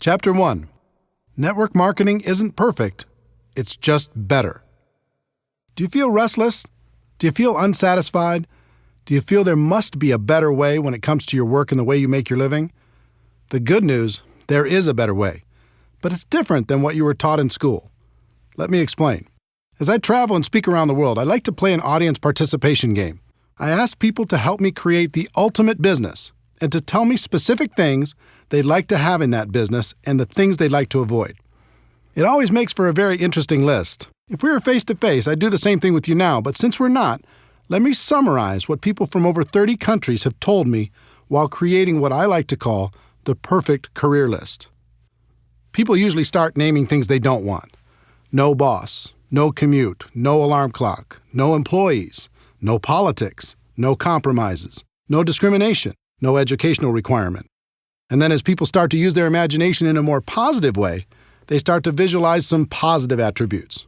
Chapter 1. Network marketing isn't perfect. It's just better. Do you feel restless? Do you feel unsatisfied? Do you feel there must be a better way when it comes to your work and the way you make your living? The good news, there is a better way. But it's different than what you were taught in school. Let me explain. As I travel and speak around the world, I like to play an audience participation game. I ask people to help me create the ultimate business and to tell me specific things they'd like to have in that business and the things they'd like to avoid. It always makes for a very interesting list. If we were face-to-face, I'd do the same thing with you now, but since we're not, let me summarize what people from over 30 countries have told me while creating what I like to call the perfect career list. People usually start naming things they don't want. No boss, no commute, no alarm clock, no employees, no politics, no compromises, no discrimination, no educational requirement. And then as people start to use their imagination in a more positive way, they start to visualize some positive attributes.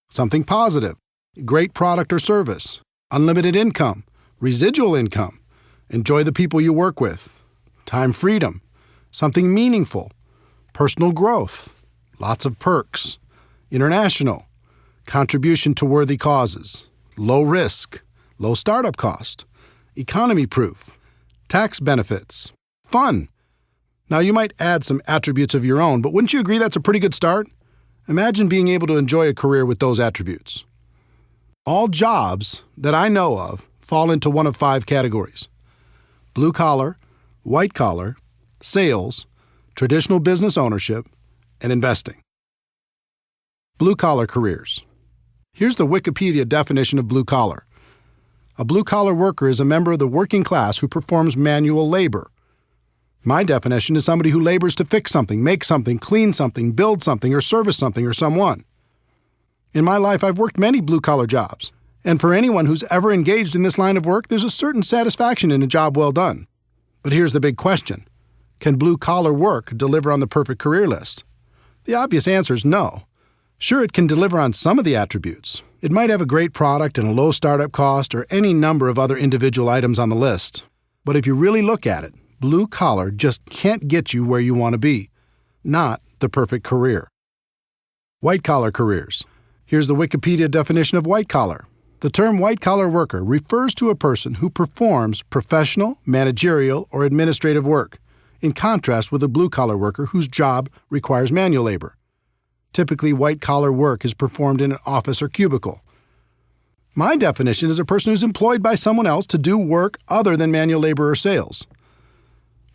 Something positive, great product or service, unlimited income, residual income, enjoy the people you work with, time freedom, something meaningful, personal growth, lots of perks, international, contribution to worthy causes, low risk, low startup cost, economy proof, tax benefits, fun. Now you might add some attributes of your own, but wouldn't you agree that's a pretty good start? Imagine being able to enjoy a career with those attributes. All jobs that I know of fall into one of 5 categories: blue collar, white collar, sales, traditional business ownership, and investing. Blue collar careers. Here's the Wikipedia definition of blue collar. A blue collar worker is a member of the working class who performs manual labor. My definition is somebody who labors to fix something, make something, clean something, build something, or service something or someone. In my life, I've worked many blue-collar jobs, and for anyone who's ever engaged in this line of work, there's a certain satisfaction in a job well done. But here's the big question. Can blue-collar work deliver on the perfect career list? The obvious answer is no. Sure, it can deliver on some of the attributes. It might have a great product and a low startup cost or any number of other individual items on the list. But if you really look at it, blue collar just can't get you where you want to be. Not the perfect career. White collar careers. Here's the Wikipedia definition of white collar. The term white collar worker refers to a person who performs professional, managerial, or administrative work, in contrast with a blue collar worker whose job requires manual labor. Typically, white collar work is performed in an office or cubicle. My definition is a person who's employed by someone else to do work other than manual labor or sales.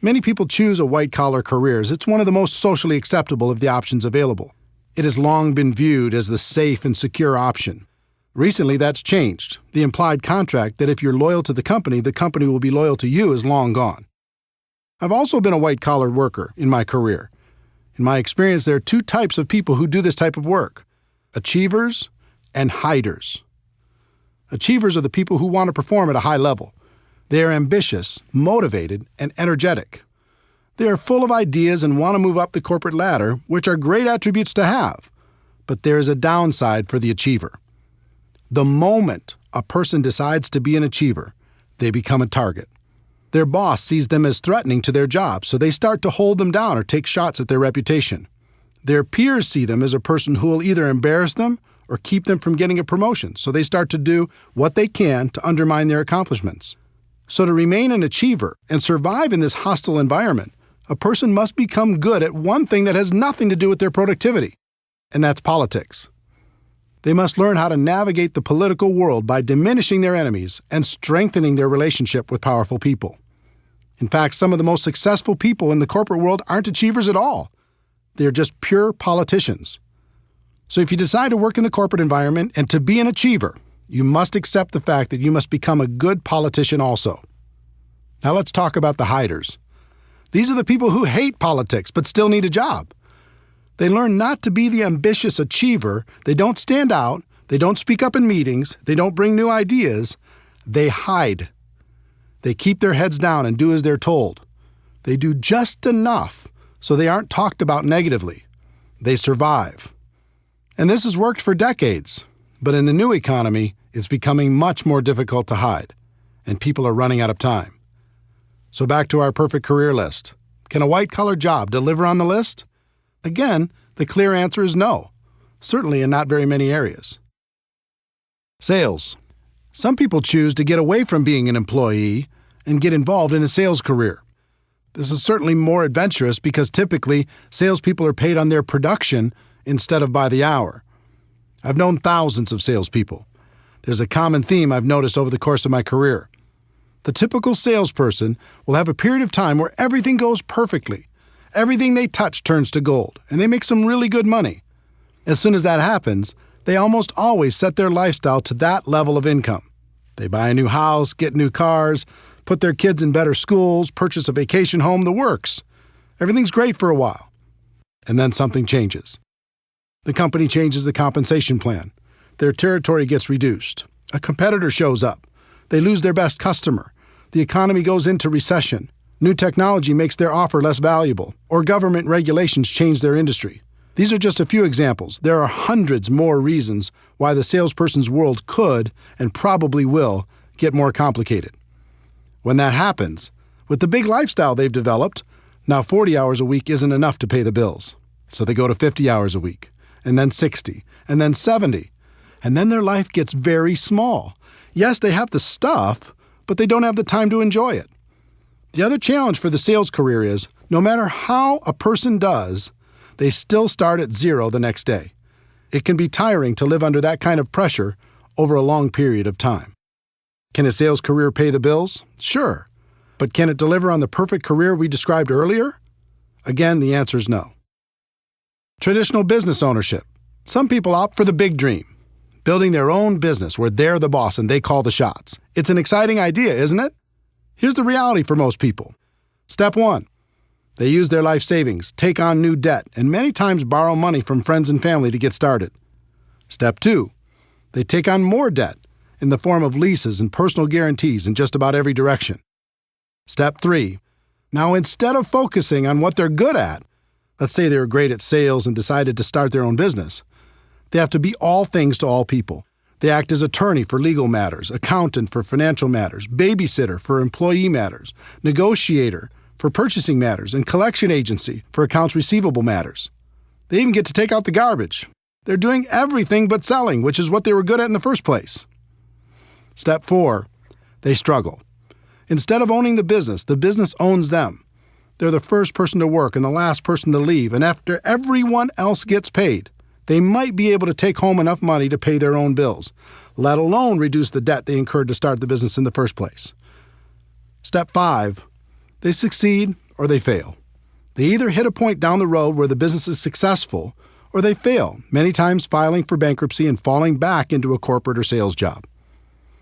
Many people choose a white-collar career as it's one of the most socially acceptable of the options available. It has long been viewed as the safe and secure option. Recently, that's changed. The implied contract that if you're loyal to the company will be loyal to you is long gone. I've also been a white-collar worker in my career. In my experience, there are 2 types of people who do this type of work: achievers and hiders. Achievers are the people who want to perform at a high level. They are ambitious, motivated, and energetic. They are full of ideas and want to move up the corporate ladder, which are great attributes to have. But there is a downside for the achiever. The moment a person decides to be an achiever, they become a target. Their boss sees them as threatening to their job, so they start to hold them down or take shots at their reputation. Their peers see them as a person who will either embarrass them or keep them from getting a promotion, so they start to do what they can to undermine their accomplishments. So to remain an achiever and survive in this hostile environment, a person must become good at one thing that has nothing to do with their productivity, and that's politics. They must learn how to navigate the political world by diminishing their enemies and strengthening their relationship with powerful people. In fact, some of the most successful people in the corporate world aren't achievers at all. They are just pure politicians. So if you decide to work in the corporate environment and to be an achiever, you must accept the fact that you must become a good politician also. Now let's talk about the hiders. These are the people who hate politics but still need a job. They learn not to be the ambitious achiever. They don't stand out. They don't speak up in meetings. They don't bring new ideas. They hide. They keep their heads down and do as they're told. They do just enough so they aren't talked about negatively. They survive. And this has worked for decades. But in the new economy, it's becoming much more difficult to hide, and people are running out of time. So back to our perfect career list. Can a white-collar job deliver on the list? Again, the clear answer is no, certainly in not very many areas. Sales. Some people choose to get away from being an employee and get involved in a sales career. This is certainly more adventurous because typically salespeople are paid on their production instead of by the hour. I've known thousands of salespeople. There's a common theme I've noticed over the course of my career. The typical salesperson will have a period of time where everything goes perfectly. Everything they touch turns to gold, and they make some really good money. As soon as that happens, they almost always set their lifestyle to that level of income. They buy a new house, get new cars, put their kids in better schools, purchase a vacation home, the works. Everything's great for a while. And then something changes. The company changes the compensation plan. Their territory gets reduced. A competitor shows up. They lose their best customer. The economy goes into recession. New technology makes their offer less valuable, or government regulations change their industry. These are just a few examples. There are hundreds more reasons why the salesperson's world could, and probably will, get more complicated. When that happens, with the big lifestyle they've developed, now 40 hours a week isn't enough to pay the bills. So they go to 50 hours a week, and then 60, and then 70. And then their life gets very small. Yes, they have the stuff, but they don't have the time to enjoy it. The other challenge for the sales career is, no matter how a person does, they still start at zero the next day. It can be tiring to live under that kind of pressure over a long period of time. Can a sales career pay the bills? Sure. But can it deliver on the perfect career we described earlier? Again, the answer is no. Traditional business ownership. Some people opt for the big dream, building their own business where they're the boss and they call the shots. It's an exciting idea, isn't it? Here's the reality for most people. Step 1. They use their life savings, take on new debt, and many times borrow money from friends and family to get started. Step 2. They take on more debt in the form of leases and personal guarantees in just about every direction. Step 3. Now, instead of focusing on what they're good at, let's say they were great at sales and decided to start their own business, they have to be all things to all people. They act as attorney for legal matters, accountant for financial matters, babysitter for employee matters, negotiator for purchasing matters, and collection agency for accounts receivable matters. They even get to take out the garbage. They're doing everything but selling, which is what they were good at in the first place. Step 4. They struggle. Instead of owning the business owns them. They're the first person to work and the last person to leave, and after everyone else gets paid, they might be able to take home enough money to pay their own bills, let alone reduce the debt they incurred to start the business in the first place. Step 5. They succeed or they fail. They either hit a point down the road where the business is successful, or they fail, many times filing for bankruptcy and falling back into a corporate or sales job.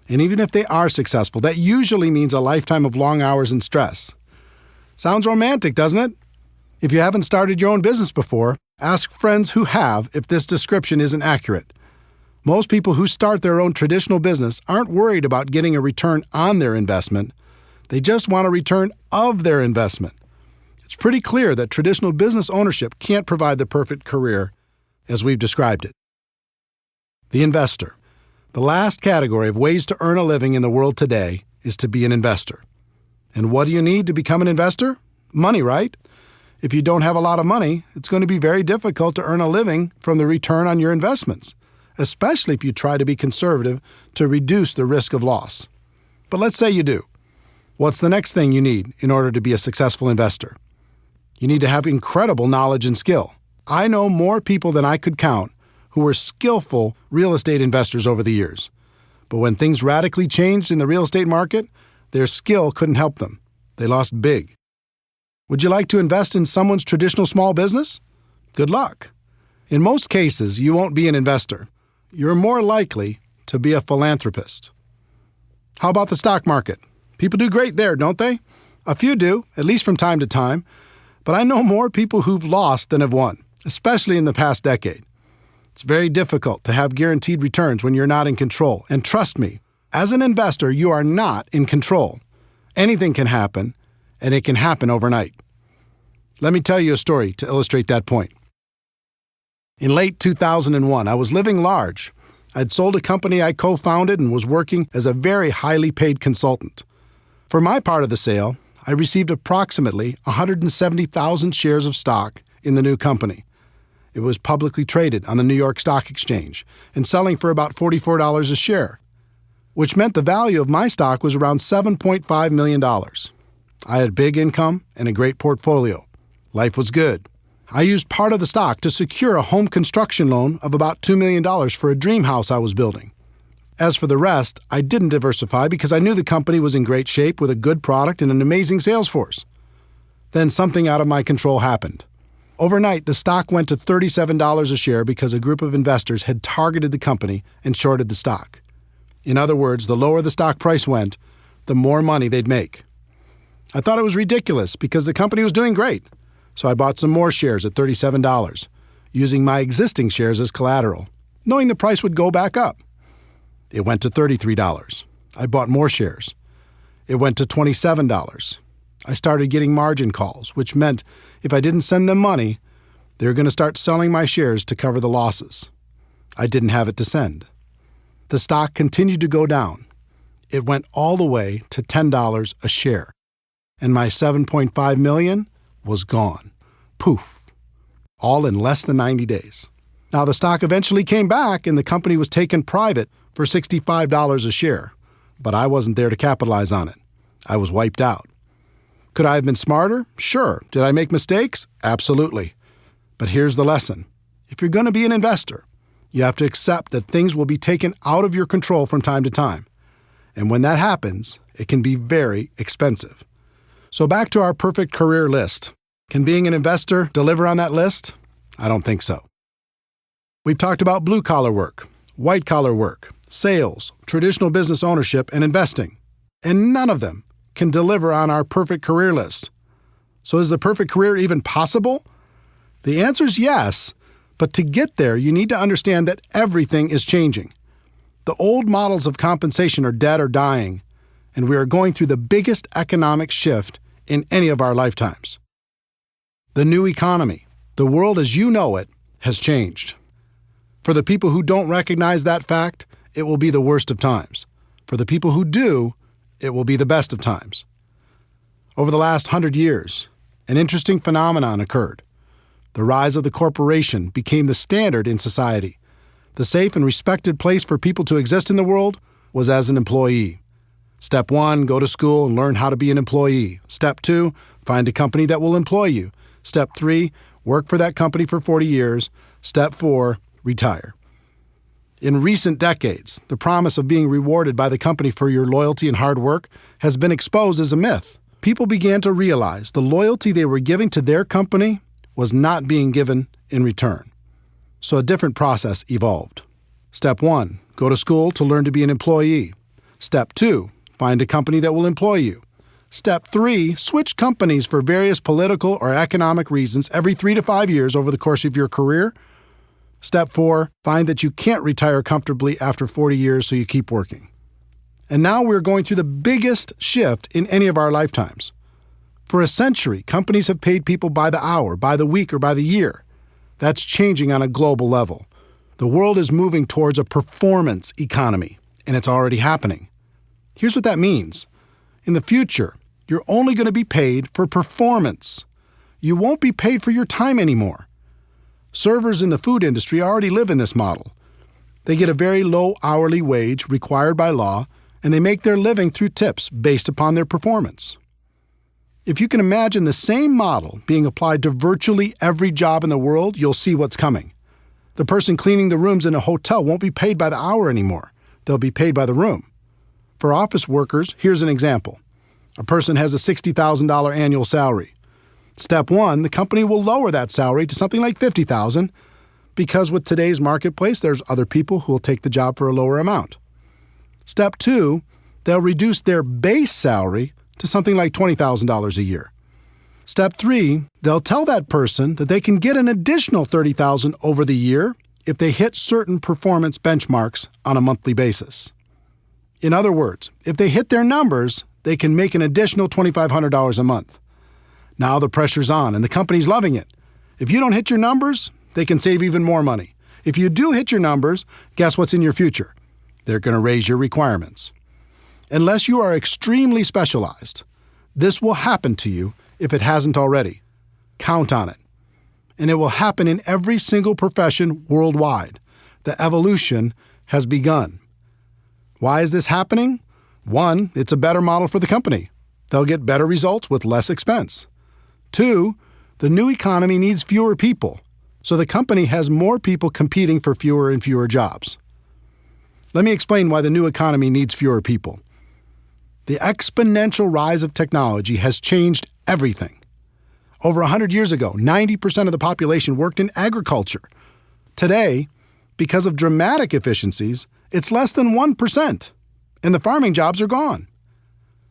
And even if they are successful, that usually means a lifetime of long hours and stress. Sounds romantic, doesn't it? If you haven't started your own business before, ask friends who have if this description isn't accurate. Most people who start their own traditional business aren't worried about getting a return on their investment. They just want a return of their investment. It's pretty clear that traditional business ownership can't provide the perfect career as we've described it. The investor. The last category of ways to earn a living in the world today is to be an investor. And what do you need to become an investor? Money, right? If you don't have a lot of money, it's going to be very difficult to earn a living from the return on your investments, especially if you try to be conservative to reduce the risk of loss. But let's say you do. What's the next thing you need in order to be a successful investor? You need to have incredible knowledge and skill. I know more people than I could count who were skillful real estate investors over the years. But when things radically changed in the real estate market, their skill couldn't help them. They lost big. Would you like to invest in someone's traditional small business? Good luck. In most cases, you won't be an investor. You're more likely to be a philanthropist. How about the stock market? People do great there, don't they? A few do, at least from time to time. But I know more people who've lost than have won, especially in the past decade. It's very difficult to have guaranteed returns when you're not in control. And trust me, as an investor, you are not in control. Anything can happen, and it can happen overnight. Let me tell you a story to illustrate that point. In late 2001, I was living large. I'd sold a company I co-founded and was working as a very highly paid consultant. For my part of the sale, I received approximately 170,000 shares of stock in the new company, It was publicly traded on the New York Stock Exchange and selling for about $44 a share, which meant the value of my stock was around $7.5 million. I had big income and a great portfolio. Life was good. I used part of the stock to secure a home construction loan of about $2 million for a dream house I was building. As for the rest, I didn't diversify because I knew the company was in great shape with a good product and an amazing sales force. Then something out of my control happened. Overnight, the stock went to $37 a share because a group of investors had targeted the company and shorted the stock. In other words, the lower the stock price went, the more money they'd make. I thought it was ridiculous because the company was doing great, so I bought some more shares at $37, using my existing shares as collateral, knowing the price would go back up. It went to $33. I bought more shares. It went to $27. I started getting margin calls, which meant if I didn't send them money, they were going to start selling my shares to cover the losses. I didn't have it to send. The stock continued to go down. It went all the way to $10 a share, and my $7.5 million was gone. Poof. All in less than 90 days. Now, the stock eventually came back and the company was taken private for $65 a share, but I wasn't there to capitalize on it. I was wiped out. Could I have been smarter? Sure. Did I make mistakes? Absolutely. But here's the lesson. If you're going to be an investor, you have to accept that things will be taken out of your control from time to time. And when that happens, it can be very expensive. So back to our perfect career list. Can being an investor deliver on that list? I don't think so. We've talked about blue-collar work, white-collar work, sales, traditional business ownership, and investing. And none of them can deliver on our perfect career list. So is the perfect career even possible? The answer is yes, but to get there, you need to understand that everything is changing. The old models of compensation are dead or dying, and we are going through the biggest economic shift in any of our lifetimes. The new economy, the world as you know it, has changed. For the people who don't recognize that fact, it will be the worst of times. For the people who do, it will be the best of times. Over the last 100 years, an interesting phenomenon occurred. The rise of the corporation became the standard in society. The safe and respected place for people to exist in the world was as an employee. Step 1, go to school and learn how to be an employee. Step 2, find a company that will employ you. Step 3, work for that company for 40 years. Step 4, retire. In recent decades, the promise of being rewarded by the company for your loyalty and hard work has been exposed as a myth. People began to realize the loyalty they were giving to their company was not being given in return. So a different process evolved. Step 1, go to school to learn to be an employee. Step 2, find a company that will employ you. Step 3, switch companies for various political or economic reasons every 3 to 5 years over the course of your career. Step 4, find that you can't retire comfortably after 40 years, so you keep working. And now we're going through the biggest shift in any of our lifetimes. For a century, companies have paid people by the hour, by the week, or by the year. That's changing on a global level. The world is moving towards a performance economy, and it's already happening. Here's what that means. In the future, you're only going to be paid for performance. You won't be paid for your time anymore. Servers in the food industry already live in this model. They get a very low hourly wage required by law, and they make their living through tips based upon their performance. If you can imagine the same model being applied to virtually every job in the world, you'll see what's coming. The person cleaning the rooms in a hotel won't be paid by the hour anymore. They'll be paid by the room. For office workers, here's an example. A person has a $60,000 annual salary. Step 1, the company will lower that salary to something like $50,000 because with today's marketplace, there's other people who will take the job for a lower amount. Step 2, they'll reduce their base salary to something like $20,000 a year. Step 3, they'll tell that person that they can get an additional $30,000 over the year if they hit certain performance benchmarks on a monthly basis. In other words, if they hit their numbers, they can make an additional $2,500 a month. Now the pressure's on and the company's loving it. If you don't hit your numbers, they can save even more money. If you do hit your numbers, guess what's in your future? They're going to raise your requirements. Unless you are extremely specialized, this will happen to you if it hasn't already. Count on it. and it will happen in every single profession worldwide. The evolution has begun. Why is this happening? One, it's a better model for the company. They'll get better results with less expense. Two, the new economy needs fewer people, so the company has more people competing for fewer and fewer jobs. Let me explain why the new economy needs fewer people. The exponential rise of technology has changed everything. Over 100 years ago, 90% of the population worked in agriculture. Today, because of dramatic efficiencies, it's less than 1%, and the farming jobs are gone.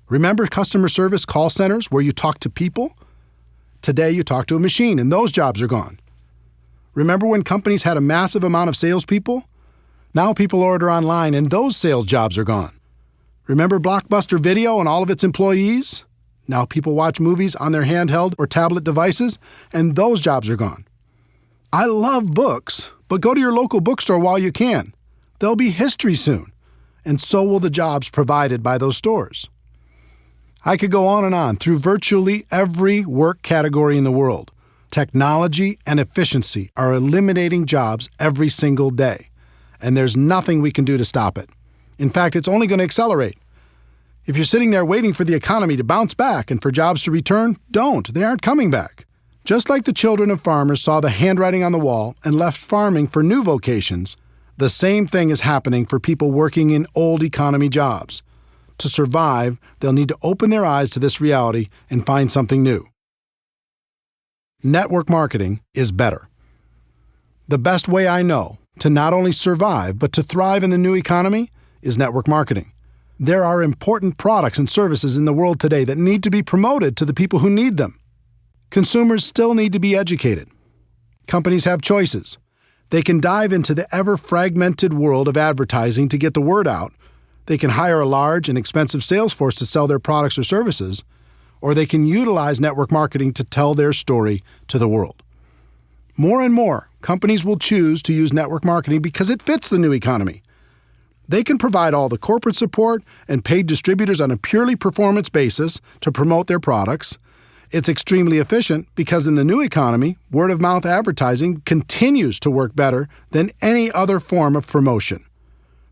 Remember customer service call centers where you talk to people? Today you talk to a machine, and those jobs are gone. Remember when companies had a massive amount of salespeople? Now people order online, and those sales jobs are gone. Remember Blockbuster Video and all of its employees? Now people watch movies on their handheld or tablet devices, and those jobs are gone. I love books, but go to your local bookstore while you can. They'll be history soon, and so will the jobs provided by those stores. I could go on and on through virtually every work category in the world. Technology and efficiency are eliminating jobs every single day, and there's nothing we can do to stop it. In fact, it's only going to accelerate. If you're sitting there waiting for the economy to bounce back and for jobs to return, don't. They aren't coming back. Just like the children of farmers saw the handwriting on the wall and left farming for new vocations, the same thing is happening for people working in old economy jobs. To survive, they'll need to open their eyes to this reality and find something new. Network marketing is better. The best way I know to not only survive but to thrive in the new economy is network marketing. There are important products and services in the world today that need to be promoted to the people who need them. Consumers still need to be educated. Companies have choices. They can dive into the ever-fragmented world of advertising to get the word out. They can hire a large and expensive sales force to sell their products or services, or they can utilize network marketing to tell their story to the world. More and more, companies will choose to use network marketing because it fits the new economy. They can provide all the corporate support and paid distributors on a purely performance basis to promote their products. It's extremely efficient because in the new economy, word-of-mouth advertising continues to work better than any other form of promotion.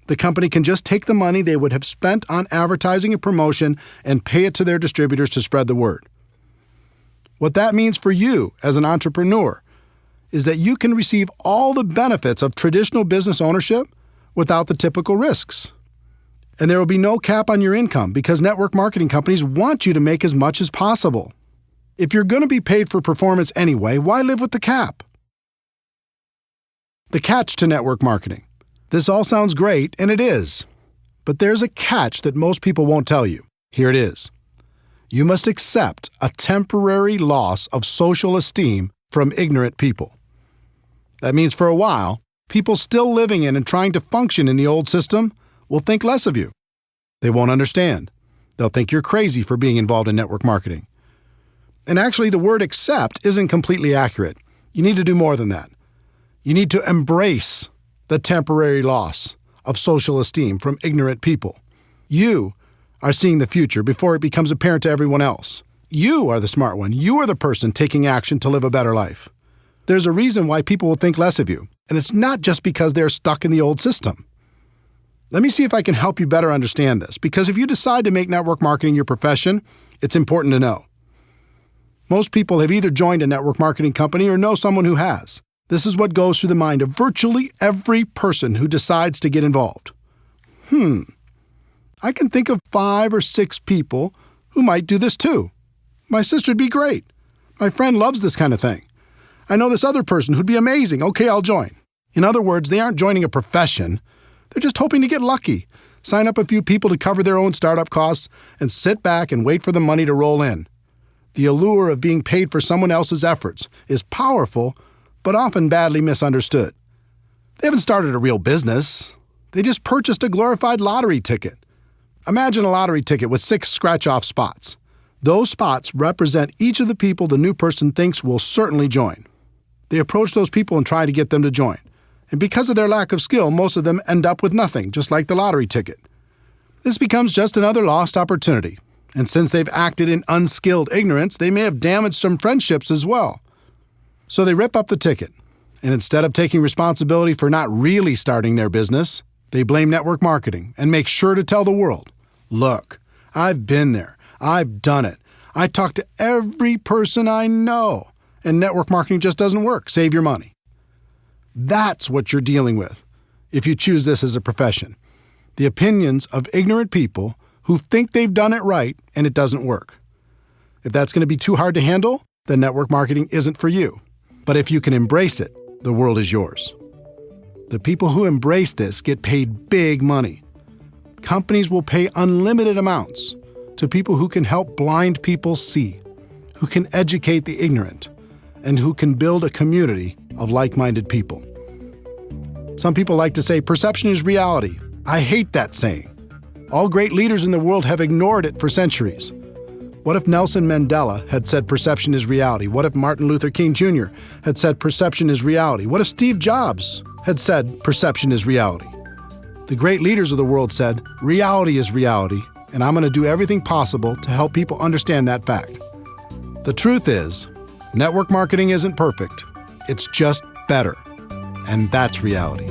The company can just take the money they would have spent on advertising and promotion and pay it to their distributors to spread the word. What that means for you as an entrepreneur is that you can receive all the benefits of traditional business ownership without the typical risks. And there will be no cap on your income because network marketing companies want you to make as much as possible. If you're going to be paid for performance anyway, why live with the cap? The catch to network marketing. This all sounds great, and it is. But there's a catch that most people won't tell you. Here it is. You must accept a temporary loss of social esteem from ignorant people. That means for a while, people still living in and trying to function in the old system will think less of you. They won't understand. They'll think you're crazy for being involved in network marketing. And actually, the word accept isn't completely accurate. You need to do more than that. You need to embrace the temporary loss of social esteem from ignorant people. You are seeing the future before it becomes apparent to everyone else. You are the smart one. You are the person taking action to live a better life. There's a reason why people will think less of you, and it's not just because they're stuck in the old system. Let me see if I can help you better understand this, because if you decide to make network marketing your profession, it's important to know. Most people have either joined a network marketing company or know someone who has. This is what goes through the mind of virtually every person who decides to get involved. I can think of 5 or 6 people who might do this too. My sister'd be great. My friend loves this kind of thing. I know this other person who'd be amazing. Okay, I'll join. In other words, they aren't joining a profession. They're just hoping to get lucky, sign up a few people to cover their own startup costs, and sit back and wait for the money to roll in. The allure of being paid for someone else's efforts is powerful, but often badly misunderstood. They haven't started a real business. They just purchased a glorified lottery ticket. Imagine a lottery ticket with 6 scratch-off spots. Those spots represent each of the people the new person thinks will certainly join. They approach those people and try to get them to join. And because of their lack of skill, most of them end up with nothing, just like the lottery ticket. This becomes just another lost opportunity. And since they've acted in unskilled ignorance, they may have damaged some friendships as well. So they rip up the ticket, and instead of taking responsibility for not really starting their business, they blame network marketing and make sure to tell the world, look, I've been there, I've done it, I talk to every person I know, and network marketing just doesn't work, save your money. That's what you're dealing with if you choose this as a profession. The opinions of ignorant people who think they've done it right and it doesn't work. If that's going to be too hard to handle, then network marketing isn't for you. But if you can embrace it, the world is yours. The people who embrace this get paid big money. Companies will pay unlimited amounts to people who can help blind people see, who can educate the ignorant, and who can build a community of like-minded people. Some people like to say perception is reality. I hate that saying. All great leaders in the world have ignored it for centuries. What if Nelson Mandela had said perception is reality? What if Martin Luther King Jr. had said perception is reality? What if Steve Jobs had said perception is reality? The great leaders of the world said reality is reality, and I'm going to do everything possible to help people understand that fact. The truth is, network marketing isn't perfect. It's just better. And that's reality.